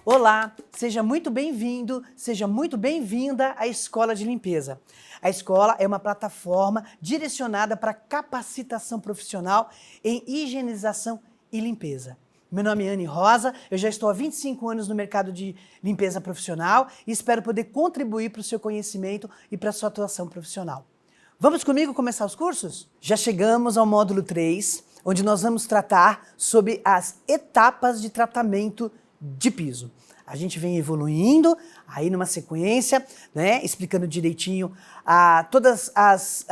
Olá, seja muito bem-vindo, seja muito bem-vinda à Escola de Limpeza. A escola é uma plataforma direcionada para capacitação profissional em higienização e limpeza. Meu nome é Anne Rosa, eu já estou há 25 anos no mercado de limpeza profissional e espero poder contribuir para o seu conhecimento e para a sua atuação profissional. Vamos comigo começar os cursos? Já chegamos ao módulo 3, onde nós vamos tratar sobre as etapas de tratamento de piso. A gente vem evoluindo aí numa sequência, né, explicando direitinho todas as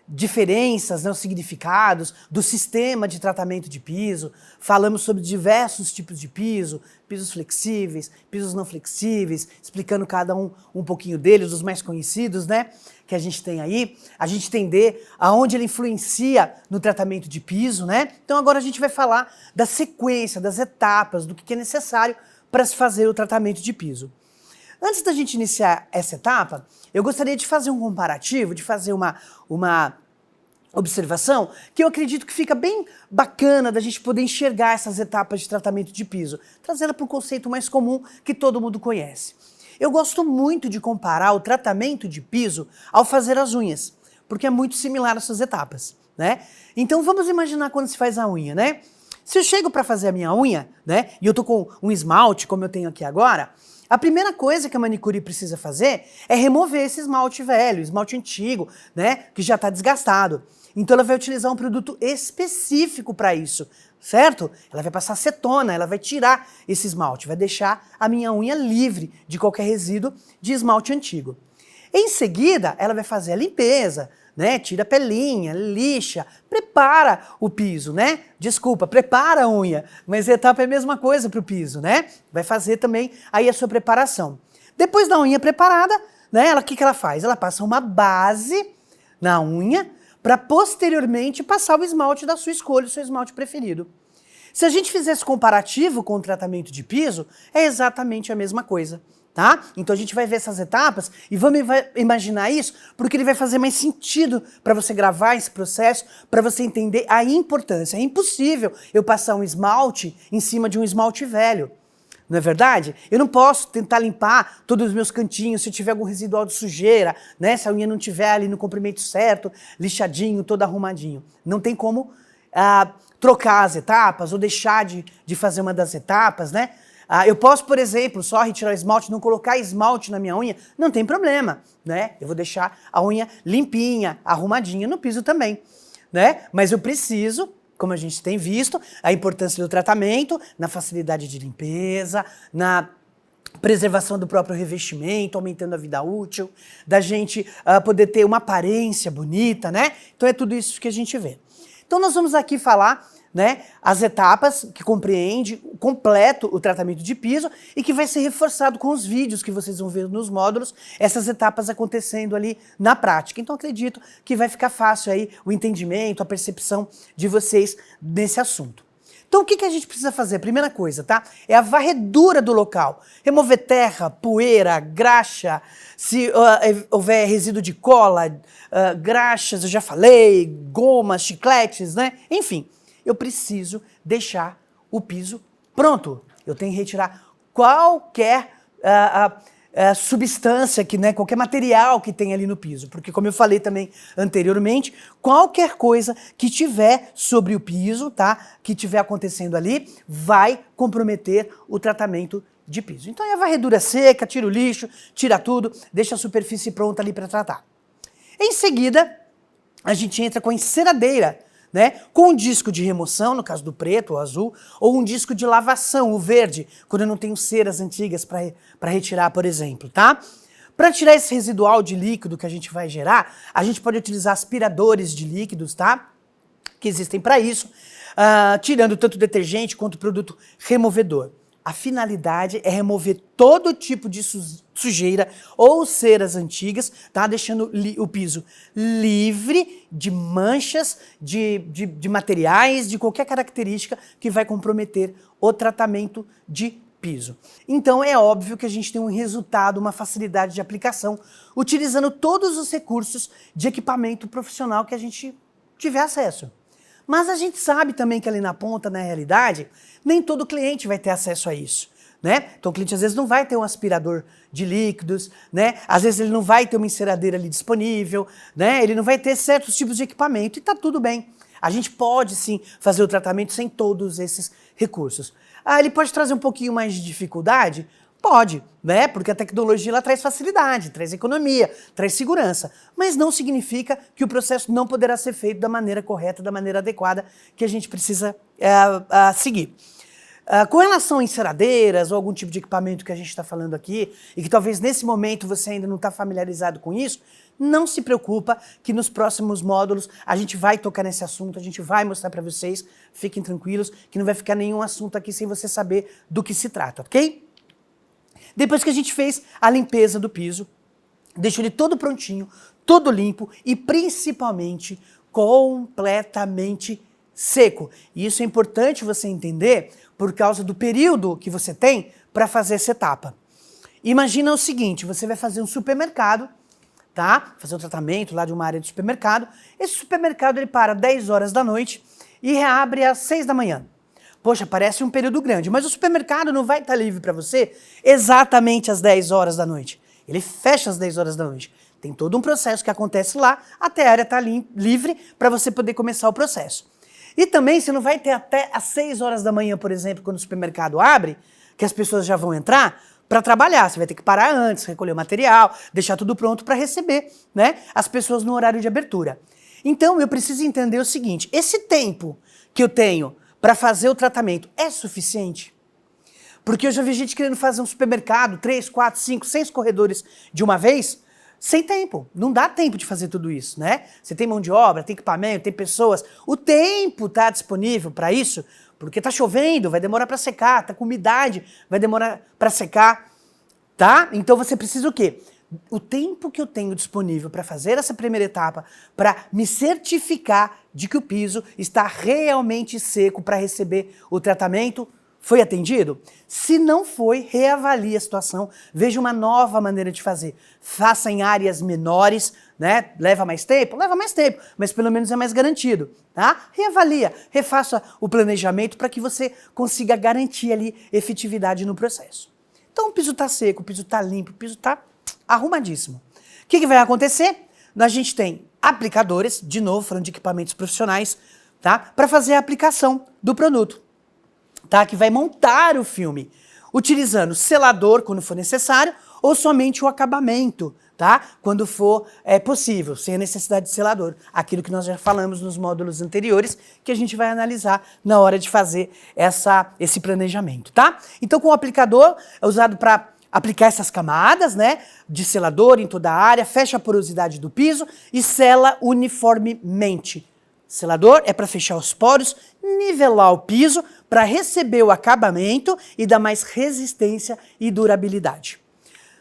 diferenças, né, os significados do sistema de tratamento de piso. Falamos sobre diversos tipos de piso, pisos flexíveis, pisos não flexíveis, explicando cada um pouquinho deles, os mais conhecidos, né, que a gente tem aí. A gente entender aonde ele influencia no tratamento de piso, né? Então agora a gente vai falar da sequência, das etapas, do que é necessário para se fazer o tratamento de piso. Antes da gente iniciar essa etapa, eu gostaria de fazer um comparativo, de fazer uma observação que eu acredito que fica bem bacana da gente poder enxergar essas etapas de tratamento de piso, trazendo para um conceito mais comum que todo mundo conhece. Eu gosto muito de comparar o tratamento de piso ao fazer as unhas, porque é muito similar essas etapas, né? Então vamos imaginar quando se faz a unha, né? Se eu chego para fazer a minha unha, né, e eu tô com um esmalte, como eu tenho aqui agora, a primeira coisa que a manicure precisa fazer é remover esse esmalte velho, esmalte antigo, né, que já está desgastado. Então ela vai utilizar um produto específico para isso, certo? Ela vai passar acetona, ela vai tirar esse esmalte, vai deixar a minha unha livre de qualquer resíduo de esmalte antigo. Em seguida, ela vai fazer a limpeza, né? Tira a pelinha, lixa, prepara o piso, né? Desculpa, prepara a unha, mas a etapa é a mesma coisa para o piso, né? Vai fazer também aí a sua preparação. Depois da unha preparada, né? O que ela faz? Ela passa uma base na unha para posteriormente passar o esmalte da sua escolha, o seu esmalte preferido. Se a gente fizer esse comparativo com o tratamento de piso, é exatamente a mesma coisa. Tá? Então a gente vai ver essas etapas e vamos imaginar isso porque ele vai fazer mais sentido para você gravar esse processo, para você entender a importância. É impossível eu passar um esmalte em cima de um esmalte velho, não é verdade? Eu não posso tentar limpar todos os meus cantinhos se eu tiver algum residual de sujeira, né? Se a unha não tiver ali no comprimento certo, lixadinho, todo arrumadinho. Não tem como trocar as etapas ou deixar de fazer uma das etapas, né? Eu posso, por exemplo, só retirar o esmalte, não colocar esmalte na minha unha, não tem problema, né? Eu vou deixar a unha limpinha, arrumadinha no piso também, né? Mas eu preciso, como a gente tem visto, a importância do tratamento, na facilidade de limpeza, na preservação do próprio revestimento, aumentando a vida útil, da gente poder ter uma aparência bonita, né? Então é tudo isso que a gente vê. Então nós vamos aqui falar, né, as etapas que compreende completo o tratamento de piso e que vai ser reforçado com os vídeos que vocês vão ver nos módulos, essas etapas acontecendo ali na prática. Então acredito que vai ficar fácil aí o entendimento, a percepção de vocês nesse assunto. Então o que a gente precisa fazer? Primeira coisa, tá? É a varredura do local. Remover terra, poeira, graxa, se houver resíduo de cola, graxas, eu já falei, gomas, chicletes, né? Enfim, eu preciso deixar o piso pronto. Eu tenho que retirar qualquer substância, né, qualquer material que tem ali no piso. Porque, como eu falei também anteriormente, qualquer coisa que tiver sobre o piso, tá, que tiver acontecendo ali, vai comprometer o tratamento de piso. Então é a varredura seca, tira o lixo, tira tudo, deixa a superfície pronta ali para tratar. Em seguida, a gente entra com a enceradeira, né? Com um disco de remoção, no caso do preto ou azul, ou um disco de lavação, o verde, quando eu não tenho ceras antigas para retirar, por exemplo, tá? Para tirar esse residual de líquido que a gente vai gerar, a gente pode utilizar aspiradores de líquidos, tá? Que existem para isso, tirando tanto detergente quanto produto removedor. A finalidade é remover todo tipo de sujeira ou ceras antigas, tá? Deixando o piso livre de manchas, de materiais, de qualquer característica que vai comprometer o tratamento de piso. Então é óbvio que a gente tem um resultado, uma facilidade de aplicação, utilizando todos os recursos de equipamento profissional que a gente tiver acesso. Mas a gente sabe também que ali na ponta, na realidade, nem todo cliente vai ter acesso a isso, né? Então o cliente às vezes não vai ter um aspirador de líquidos, né? Às vezes ele não vai ter uma enceradeira ali disponível, né? Ele não vai ter certos tipos de equipamento e tá tudo bem. A gente pode sim fazer o tratamento sem todos esses recursos. Ah, ele pode trazer um pouquinho mais de dificuldade? Pode, né? Porque a tecnologia ela traz facilidade, traz economia, traz segurança. Mas não significa que o processo não poderá ser feito da maneira correta, da maneira adequada que a gente precisa seguir. Com relação a enceradeiras ou algum tipo de equipamento que a gente está falando aqui, e que talvez nesse momento você ainda não está familiarizado com isso, não se preocupa que nos próximos módulos a gente vai tocar nesse assunto, a gente vai mostrar para vocês, fiquem tranquilos, que não vai ficar nenhum assunto aqui sem você saber do que se trata, ok? Depois que a gente fez a limpeza do piso, deixou ele todo prontinho, todo limpo e principalmente completamente seco. E isso é importante você entender por causa do período que você tem para fazer essa etapa. Imagina o seguinte, você vai fazer um supermercado, tá? Fazer um tratamento lá de uma área de supermercado. Esse supermercado ele para 10 horas da noite e reabre às 6 da manhã. Poxa, parece um período grande, mas o supermercado não vai estar livre para você exatamente às 10 horas da noite. Ele fecha às 10 horas da noite. Tem todo um processo que acontece lá até a área estar livre para você poder começar o processo. E também você não vai ter até às 6 horas da manhã, por exemplo, quando o supermercado abre, que as pessoas já vão entrar para trabalhar. Você vai ter que parar antes, recolher o material, deixar tudo pronto para receber, né, as pessoas no horário de abertura. Então eu preciso entender o seguinte, esse tempo que eu tenho para fazer o tratamento é suficiente? Porque eu já vi gente querendo fazer um supermercado, 3, 4, 5, 6 corredores de uma vez, sem tempo. Não dá tempo de fazer tudo isso, né? Você tem mão de obra, tem equipamento, tem pessoas. O tempo está disponível para isso, porque está chovendo, vai demorar para secar, está com umidade, vai demorar para secar, tá? Então você precisa o quê? O tempo que eu tenho disponível para fazer essa primeira etapa, para me certificar de que o piso está realmente seco para receber o tratamento, foi atendido? Se não foi, reavalie a situação, veja uma nova maneira de fazer. Faça em áreas menores, né? Leva mais tempo? Leva mais tempo, mas pelo menos é mais garantido, tá? Reavalia, refaça o planejamento para que você consiga garantir ali efetividade no processo. Então o piso está seco, o piso está limpo, o piso está arrumadíssimo. O que vai acontecer? A gente tem aplicadores, de novo, falando de equipamentos profissionais, tá? Para fazer a aplicação do produto. Tá? Que vai montar o filme, utilizando selador quando for necessário ou somente o acabamento, tá? Quando for possível, sem a necessidade de selador. Aquilo que nós já falamos nos módulos anteriores, que a gente vai analisar na hora de fazer esse planejamento, tá? Então, com o aplicador, é usado para aplicar essas camadas, né, de selador em toda a área, fecha a porosidade do piso e sela uniformemente. Selador é para fechar os poros, nivelar o piso para receber o acabamento e dar mais resistência e durabilidade.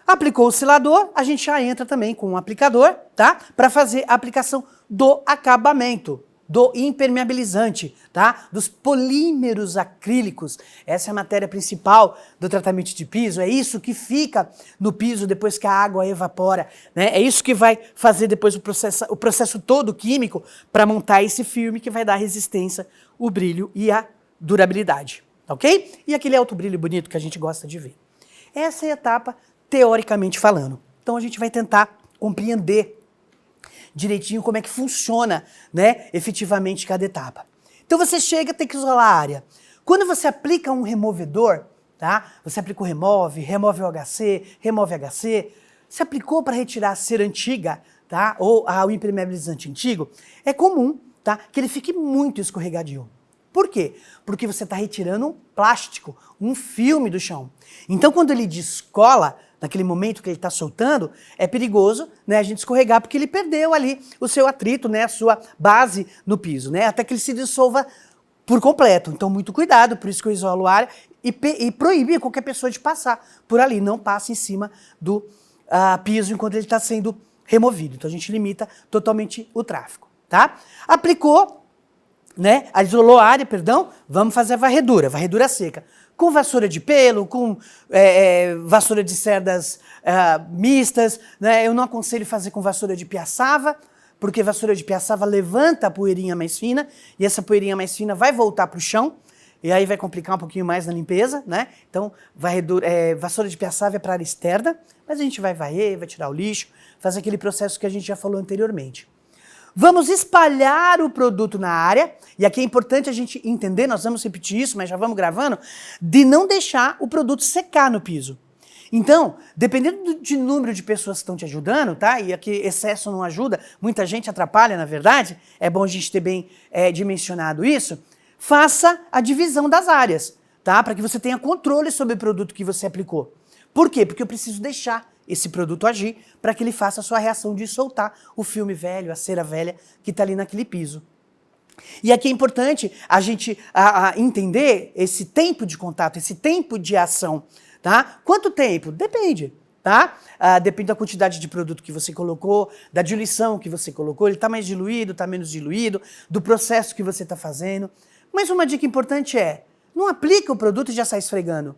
Aplicou o selador, a gente já entra também com um aplicador, tá? Para fazer a aplicação do acabamento, do impermeabilizante, tá? Dos polímeros acrílicos. Essa é a matéria principal do tratamento de piso, é isso que fica no piso depois que a água evapora, né? É isso que vai fazer depois o processo todo químico para montar esse filme que vai dar resistência, o brilho e a durabilidade, ok? E aquele alto brilho bonito que a gente gosta de ver. Essa é a etapa teoricamente falando. Então a gente vai tentar compreender direitinho como é que funciona, né, efetivamente cada etapa. Então você chega, tem que isolar a área. Quando você aplica um removedor, tá? Você aplica o remove o HC, você aplicou para retirar a cera antiga, tá? Ou o impermeabilizante antigo, é comum, tá? Que ele fique muito escorregadio. Por quê? Porque você está retirando um plástico, um filme do chão. Então quando ele descola, naquele momento que ele está soltando, é perigoso, né, a gente escorregar porque ele perdeu ali o seu atrito, né, a sua base no piso, né, até que ele se dissolva por completo. Então muito cuidado, por isso que eu isolo a área e proíbe qualquer pessoa de passar por ali, não passe em cima do piso enquanto ele está sendo removido. Então a gente limita totalmente o tráfego, tá? Aplicou, né, isolou a área, perdão, vamos fazer a varredura seca. Com vassoura de pelo, com vassoura de cerdas mistas, né? Eu não aconselho fazer com vassoura de piaçava, porque vassoura de piaçava levanta a poeirinha mais fina, e essa poeirinha mais fina vai voltar para o chão, e aí vai complicar um pouquinho mais na limpeza, né? Então, vassoura de piaçava é para área externa, mas a gente vai varrer, vai tirar o lixo, fazer aquele processo que a gente já falou anteriormente. Vamos espalhar o produto na área, e aqui é importante a gente entender, nós vamos repetir isso, mas já vamos gravando, de não deixar o produto secar no piso. Então, dependendo do número de pessoas que estão te ajudando, tá? E aqui excesso não ajuda, muita gente atrapalha, na verdade, é bom a gente ter bem dimensionado isso, faça a divisão das áreas, tá? Para que você tenha controle sobre o produto que você aplicou. Por quê? Porque eu preciso deixar esse produto agir para que ele faça a sua reação de soltar o filme velho, a cera velha que está ali naquele piso. E aqui é importante a gente entender esse tempo de contato, esse tempo de ação, tá? Quanto tempo? Depende, tá? Depende da quantidade de produto que você colocou, da diluição que você colocou, ele está mais diluído, está menos diluído, do processo que você está fazendo. Mas uma dica importante é, não aplica o produto e já sai esfregando,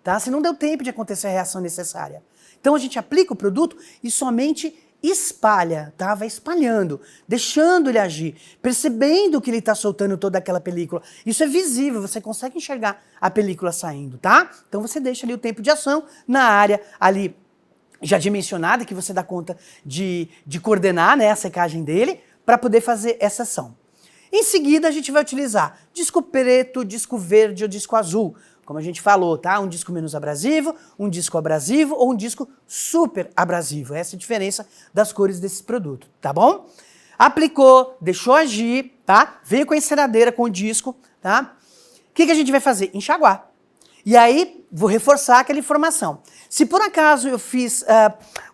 tá? Se não deu tempo de acontecer a reação necessária. Então a gente aplica o produto e somente espalha, tá? Vai espalhando, deixando ele agir, percebendo que ele está soltando toda aquela película. Isso é visível, você consegue enxergar a película saindo, tá? Então você deixa ali o tempo de ação na área ali já dimensionada, que você dá conta de coordenar, né, a secagem dele, para poder fazer essa ação. Em seguida a gente vai utilizar disco preto, disco verde ou disco azul. Como a gente falou, tá? Um disco menos abrasivo, um disco abrasivo ou um disco super abrasivo. Essa é a diferença das cores desses produtos, tá bom? Aplicou, deixou agir, tá? Veio com a enceradeira, com o disco, tá? O que a gente vai fazer? Enxaguar. E aí, vou reforçar aquela informação. Se por acaso eu fiz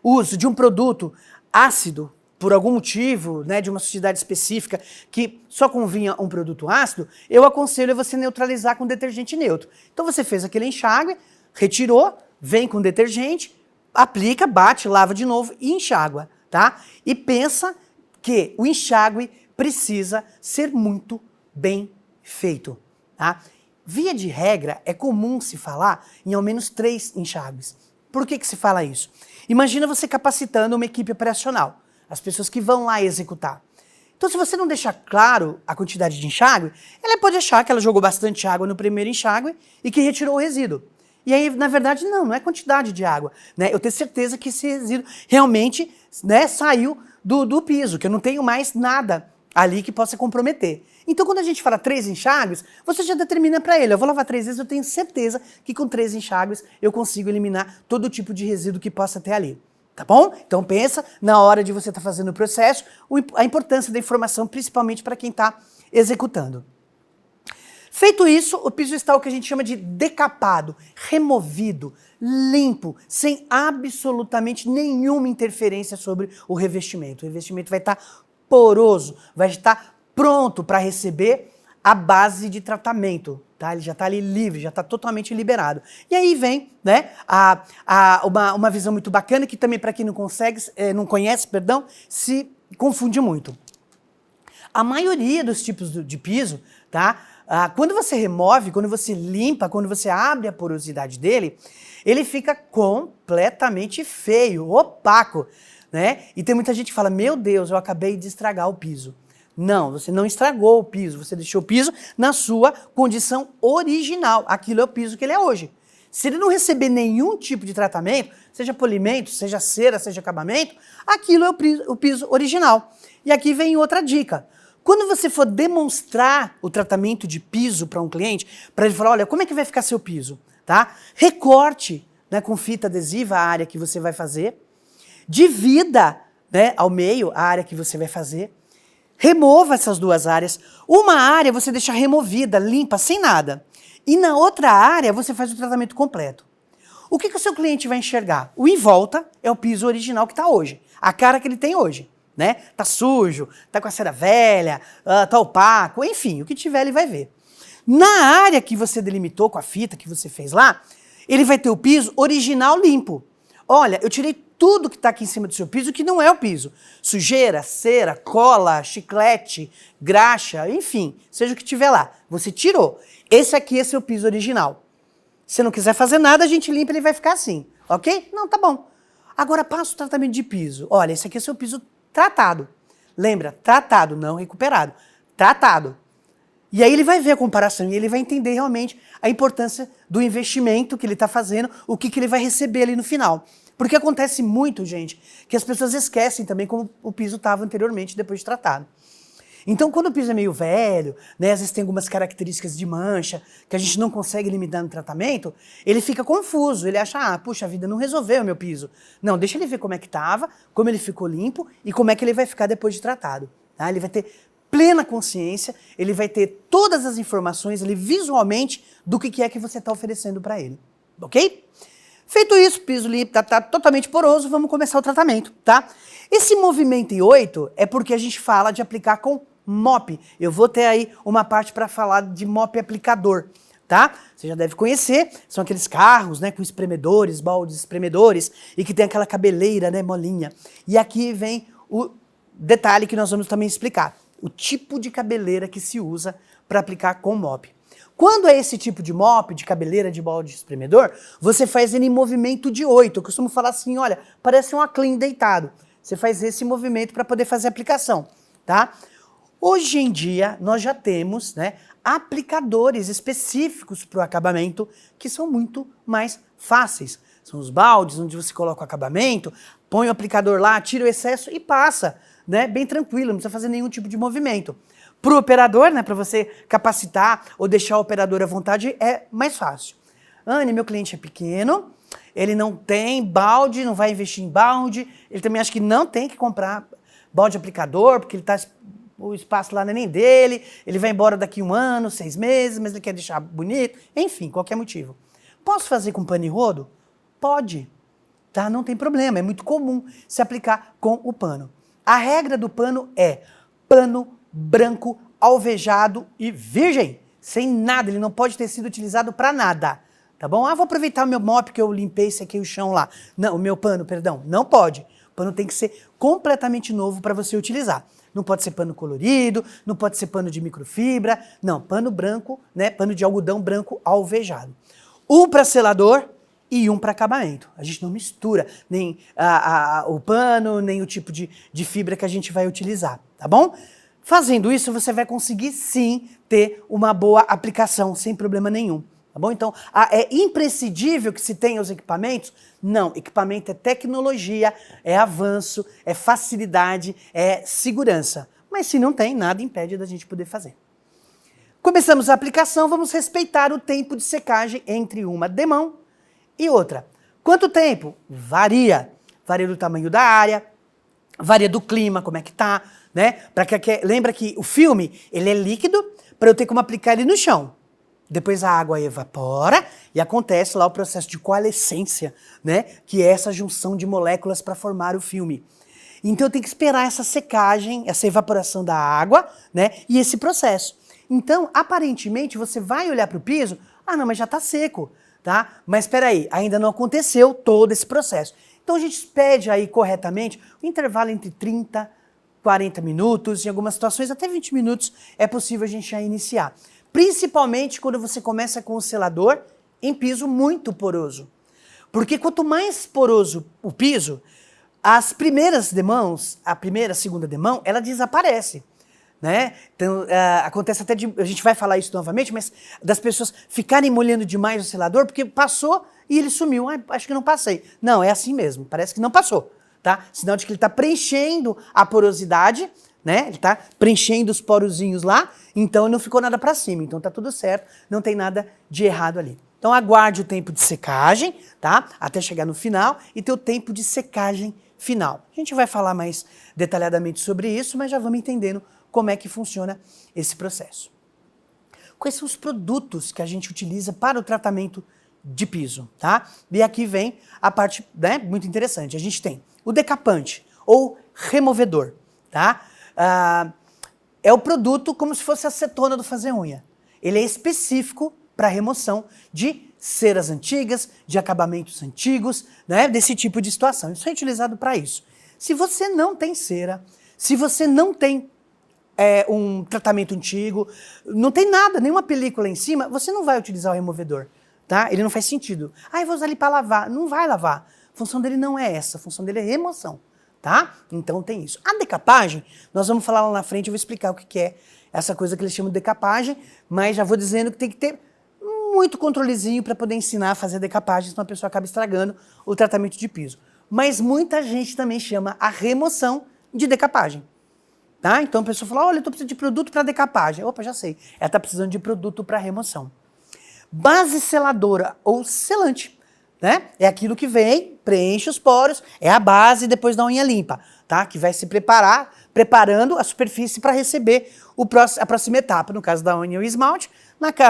uso de um produto ácido, por algum motivo, né, de uma sociedade específica que só convinha um produto ácido, eu aconselho você neutralizar com detergente neutro. Então você fez aquele enxágue, retirou, vem com detergente, aplica, bate, lava de novo e enxágua, tá? E pensa que o enxágue precisa ser muito bem feito, tá? Via de regra, é comum se falar em ao menos 3 enxágues. Por que se fala isso? Imagina você capacitando uma equipe operacional, as pessoas que vão lá executar. Então, se você não deixar claro a quantidade de enxágue, ela pode achar que ela jogou bastante água no primeiro enxágue e que retirou o resíduo. E aí, na verdade, não é quantidade de água, né? Eu tenho certeza que esse resíduo realmente, né, saiu do piso, que eu não tenho mais nada ali que possa comprometer. Então, quando a gente fala 3 enxágues, você já determina para ele, eu vou lavar 3 vezes, eu tenho certeza que com 3 enxágues eu consigo eliminar todo tipo de resíduo que possa ter ali. Tá bom? Então pensa na hora de você estar fazendo o processo, a importância da informação, principalmente para quem está executando. Feito isso, o piso está o que a gente chama de decapado, removido, limpo, sem absolutamente nenhuma interferência sobre o revestimento. O revestimento vai estar poroso, vai estar pronto para receber a base de tratamento, tá? Ele já está ali livre, já está totalmente liberado. E aí vem, né, uma visão muito bacana que também para quem não conhece, se confunde muito. A maioria dos tipos de piso, tá? Quando você remove, quando você limpa, quando você abre a porosidade dele, ele fica completamente feio, opaco, né? E tem muita gente que fala, meu Deus, eu acabei de estragar o piso. Não, você não estragou o piso, você deixou o piso na sua condição original. Aquilo é o piso que ele é hoje. Se ele não receber nenhum tipo de tratamento, seja polimento, seja cera, seja acabamento, aquilo é o piso original. E aqui vem outra dica. Quando você for demonstrar o tratamento de piso para um cliente, para ele falar, olha, como é que vai ficar seu piso? Tá? Recorte, né, com fita adesiva a área que você vai fazer, divida, né, ao meio a área que você vai fazer, remova essas 2 áreas. Uma área você deixa removida, limpa, sem nada. E na outra área você faz o tratamento completo. O que o seu cliente vai enxergar? O em volta é o piso original que está hoje. A cara que ele tem hoje, né? Tá sujo, tá com a cera velha, tá opaco, enfim, o que tiver ele vai ver. Na área que você delimitou com a fita que você fez lá, ele vai ter o piso original limpo. Olha, eu tirei tudo que está aqui em cima do seu piso que não é o piso. Sujeira, cera, cola, chiclete, graxa, enfim, seja o que tiver lá. Você tirou. Esse aqui é seu piso original. Se não quiser fazer nada, a gente limpa e ele vai ficar assim, ok? Não, tá bom. Agora passa o tratamento de piso. Olha, esse aqui é seu piso tratado. Lembra, tratado, não recuperado. Tratado. E aí ele vai ver a comparação e ele vai entender realmente a importância do investimento que ele está fazendo, o que ele vai receber ali no final. Porque acontece muito, gente, que as pessoas esquecem também como o piso estava anteriormente, depois de tratado. Então, quando o piso é meio velho, né, às vezes tem algumas características de mancha que a gente não consegue eliminar no tratamento, ele fica confuso, ele acha, puxa vida, não resolveu o meu piso. Não, deixa ele ver como é que estava, como ele ficou limpo e como é que ele vai ficar depois de tratado. Tá? Ele vai ter plena consciência, ele vai ter todas as informações ali visualmente do que é que você está oferecendo para ele, ok? Feito isso, piso limpo, tá totalmente poroso, vamos começar o tratamento, tá? Esse movimento em 8 é porque a gente fala de aplicar com mop. Eu vou ter aí uma parte para falar de mop aplicador, tá? Você já deve conhecer, são aqueles carros, né, com espremedores, baldes espremedores, e que tem aquela cabeleira, né, molinha. E aqui vem o detalhe que nós vamos também explicar, o tipo de cabeleira que se usa para aplicar com mop. Quando é esse tipo de mop, de cabeleira, de balde espremedor, você faz ele em movimento de 8. Eu costumo falar assim, olha, parece um aclim deitado. Você faz esse movimento para poder fazer a aplicação, tá? Hoje em dia, nós já temos, né, aplicadores específicos para o acabamento que são muito mais fáceis. São os baldes onde você coloca o acabamento, põe o aplicador lá, tira o excesso e passa, né, bem tranquilo, não precisa fazer nenhum tipo de movimento. Para o operador, né, para você capacitar ou deixar o operador à vontade, é mais fácil. Anne, meu cliente é pequeno, ele não tem balde, não vai investir em balde, ele também acha que não tem que comprar balde aplicador, porque ele o espaço lá não é nem dele, ele vai embora daqui 1 ano, 6 meses, mas ele quer deixar bonito, enfim, qualquer motivo. Posso fazer com pano e rodo? Pode, tá? Não tem problema, é muito comum se aplicar com o pano. A regra do pano é pano branco, alvejado e virgem, sem nada, ele não pode ter sido utilizado para nada, tá bom? Vou aproveitar o meu mop que eu limpei, sequei o chão lá. Não, o meu pano, perdão, não pode. O pano tem que ser completamente novo para você utilizar. Não pode ser pano colorido, não pode ser pano de microfibra, não, pano branco, né, pano de algodão branco alvejado. Um para selador e um para acabamento. A gente não mistura nem o pano, nem o tipo de fibra que a gente vai utilizar, tá bom? Fazendo isso, você vai conseguir sim ter uma boa aplicação, sem problema nenhum. Tá bom? Então, é imprescindível que se tenha os equipamentos? Não, equipamento é tecnologia, é avanço, é facilidade, é segurança. Mas se não tem, nada impede da gente poder fazer. Começamos a aplicação, vamos respeitar o tempo de secagem entre uma demão e outra. Quanto tempo? Varia. Varia do tamanho da área, varia do clima, como é que tá, né? Lembra que o filme, ele é líquido para eu ter como aplicar ele no chão. Depois a água evapora e acontece lá o processo de coalescência, né? Que é essa junção de moléculas para formar o filme. Então eu tenho que esperar essa secagem, essa evaporação da água, né? E esse processo. Então, aparentemente, você vai olhar para o piso, não, mas já está seco, tá? Mas espera aí, ainda não aconteceu todo esse processo. Então a gente pede aí corretamente um intervalo entre 30, 40 minutos, em algumas situações até 20 minutos é possível a gente já iniciar. Principalmente quando você começa com o selador em piso muito poroso. Porque quanto mais poroso o piso, as primeiras demãos, a primeira, a segunda demão, ela desaparece. Né? Então, acontece até a gente vai falar isso novamente, mas das pessoas ficarem molhando demais o selador porque passou e ele sumiu. Acho que não passei. Não, é assim mesmo, parece que não passou. Tá? Sinal de que ele está preenchendo a porosidade, né? Ele está preenchendo os porozinhos lá, então não ficou nada para cima, então tá tudo certo, não tem nada de errado ali. Então aguarde o tempo de secagem, tá? Até chegar no final e ter o tempo de secagem final. A gente vai falar mais detalhadamente sobre isso, mas já vamos entendendo como é que funciona esse processo. Quais são os produtos que a gente utiliza para o tratamento de piso, tá? E aqui vem a parte, né, muito interessante. A gente tem o decapante ou removedor, tá? É o produto como se fosse a acetona do fazer unha. Ele é específico para remoção de ceras antigas, de acabamentos antigos, né, desse tipo de situação. Isso é utilizado para isso. Se você não tem cera, se você não tem um tratamento antigo, não tem nada, nenhuma película em cima, você não vai utilizar o removedor, tá? Ele não faz sentido. Eu vou usar ele para lavar. Não vai lavar. A função dele não é essa, a função dele é remoção, tá? Então tem isso. A decapagem, nós vamos falar lá na frente, eu vou explicar o que é essa coisa que eles chamam de decapagem, mas já vou dizendo que tem que ter muito controlezinho para poder ensinar a fazer decapagem, senão a pessoa acaba estragando o tratamento de piso. Mas muita gente também chama a remoção de decapagem. Tá? Então a pessoa fala, olha, eu estou precisando de produto para decapagem. Opa, já sei. Ela está precisando de produto para remoção. Base seladora ou selante, né? É aquilo que vem, preenche os poros, é a base depois da unha limpa, tá? Que vai se preparando a superfície para receber a próxima etapa. No caso da unha, o esmalte.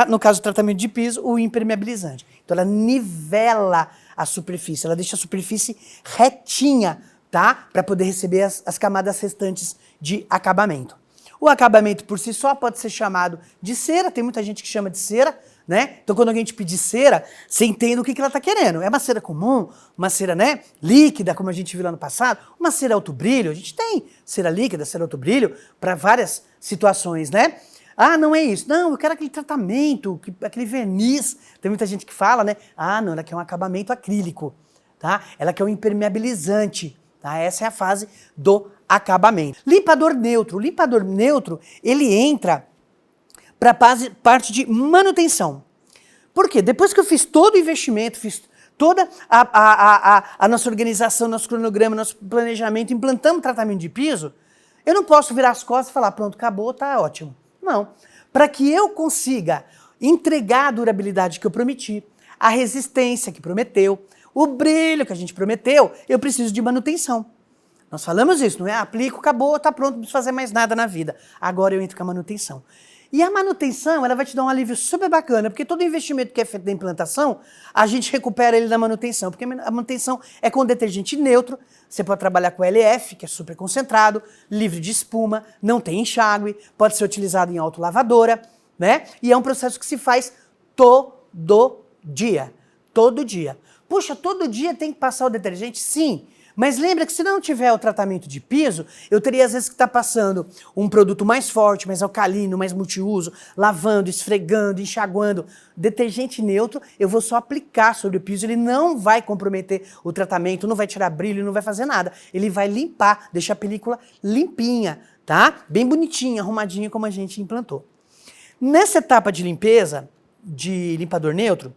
No caso do tratamento de piso, o impermeabilizante. Então ela nivela a superfície, ela deixa a superfície retinha, tá? Para poder receber as camadas restantes de acabamento. O acabamento por si só pode ser chamado de cera, tem muita gente que chama de cera, né? Então quando alguém te pedir cera, você entende o que ela está querendo. É uma cera comum, uma cera, né, líquida, como a gente viu lá no passado, uma cera alto brilho, a gente tem cera líquida, cera alto brilho, para várias situações, né? Ah, não é isso. Não, eu quero aquele tratamento, aquele verniz. Tem muita gente que fala, né? Ah, não, ela quer um acabamento acrílico, tá? Ela quer um impermeabilizante, tá? Essa é a fase do acabamento. Limpador neutro. O limpador neutro, ele entra para a parte de manutenção. Por quê? Depois que eu fiz todo o investimento, fiz toda a nossa organização, nosso cronograma, nosso planejamento, implantamos tratamento de piso, eu não posso virar as costas e falar, pronto, acabou, tá ótimo. Não. Para que eu consiga entregar a durabilidade que eu prometi, a resistência que prometeu, o brilho que a gente prometeu, eu preciso de manutenção. Nós falamos isso, não é? Aplico, acabou, tá pronto, não preciso fazer mais nada na vida. Agora eu entro com a manutenção. E a manutenção, ela vai te dar um alívio super bacana, porque todo investimento que é feito na implantação, a gente recupera ele na manutenção, porque a manutenção é com detergente neutro, você pode trabalhar com LF, que é super concentrado, livre de espuma, não tem enxágue, pode ser utilizado em autolavadora, né? E é um processo que se faz todo dia, todo dia. Puxa, todo dia tem que passar o detergente? Sim. Mas lembra que se não tiver o tratamento de piso, eu teria às vezes que estar passando um produto mais forte, mais alcalino, mais multiuso, lavando, esfregando, enxaguando. Detergente neutro, eu vou só aplicar sobre o piso, ele não vai comprometer o tratamento, não vai tirar brilho, não vai fazer nada. Ele vai limpar, deixar a película limpinha, tá? Bem bonitinha, arrumadinha como a gente implantou. Nessa etapa de limpeza, de limpador neutro,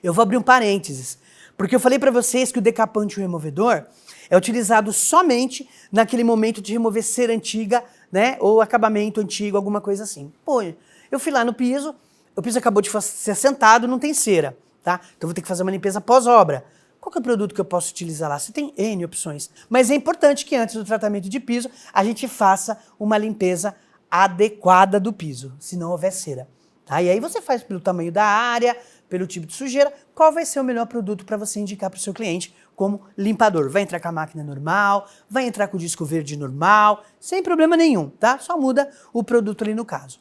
eu vou abrir um parênteses. Porque eu falei para vocês que o decapante e o removedor é utilizado somente naquele momento de remover cera antiga, né, ou acabamento antigo, alguma coisa assim. Pô, eu fui lá no piso, o piso acabou de ser assentado, não tem cera, tá? Então vou ter que fazer uma limpeza pós-obra. Qual que é o produto que eu posso utilizar lá? Você tem N opções. Mas é importante que antes do tratamento de piso, a gente faça uma limpeza adequada do piso, se não houver cera. Tá? E aí você faz pelo tamanho da área, pelo tipo de sujeira, qual vai ser o melhor produto para você indicar para o seu cliente como limpador. Vai entrar com a máquina normal, vai entrar com o disco verde normal, sem problema nenhum, tá? Só muda o produto ali no caso.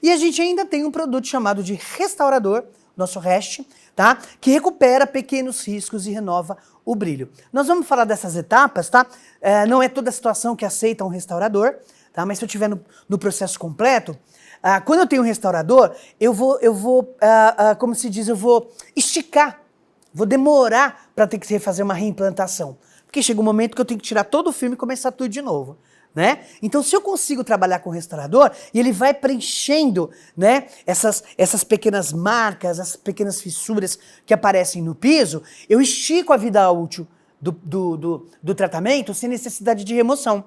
E a gente ainda tem um produto chamado de restaurador, nosso Rest, tá? Que recupera pequenos riscos e renova o brilho. Nós vamos falar dessas etapas, tá? Não é toda a situação que aceita um restaurador, tá? Mas se eu estiver no processo completo, quando eu tenho um restaurador, eu vou como se diz, eu vou esticar, vou demorar para ter que fazer uma reimplantação. Porque chega um momento que eu tenho que tirar todo o filme e começar tudo de novo, né? Então, se eu consigo trabalhar com o restaurador, e ele vai preenchendo, né, essas pequenas marcas, essas pequenas fissuras que aparecem no piso, eu estico a vida útil do tratamento sem necessidade de remoção.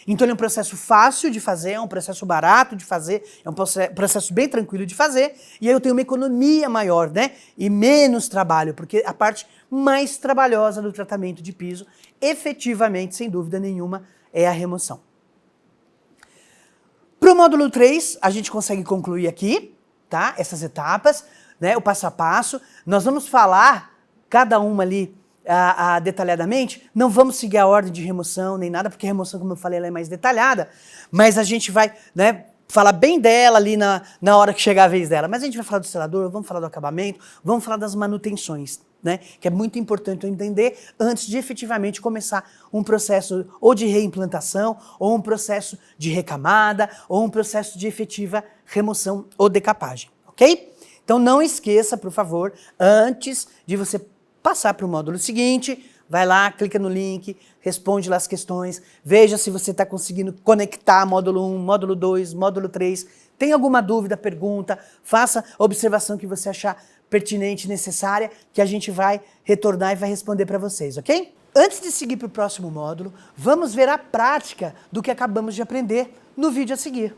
Então ele é um processo fácil de fazer, é um processo barato de fazer, é um processo bem tranquilo de fazer, e aí eu tenho uma economia maior, né? E menos trabalho, porque a parte mais trabalhosa do tratamento de piso, efetivamente, sem dúvida nenhuma, é a remoção. Para o módulo 3, a gente consegue concluir aqui, tá? Essas etapas, né? O passo a passo. Nós vamos falar cada uma ali detalhadamente, não vamos seguir a ordem de remoção nem nada, porque a remoção, como eu falei, ela é mais detalhada, mas a gente vai, né, falar bem dela ali na hora que chegar a vez dela. Mas a gente vai falar do selador, vamos falar do acabamento, vamos falar das manutenções, né, que é muito importante eu entender antes de efetivamente começar um processo ou de reimplantação, ou um processo de recamada, ou um processo de efetiva remoção ou decapagem, ok? Então não esqueça, por favor, antes de você passar para o módulo seguinte, Vai lá, clica no link, responde lá as questões, veja se você está conseguindo conectar módulo 1, módulo 2, módulo 3. Tem alguma dúvida, pergunta, faça a observação que você achar pertinente, necessária, que a gente vai retornar e vai responder para vocês, ok? Antes de seguir para o próximo módulo, vamos ver a prática do que acabamos de aprender no vídeo a seguir.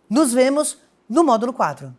Nos vemos no módulo 4.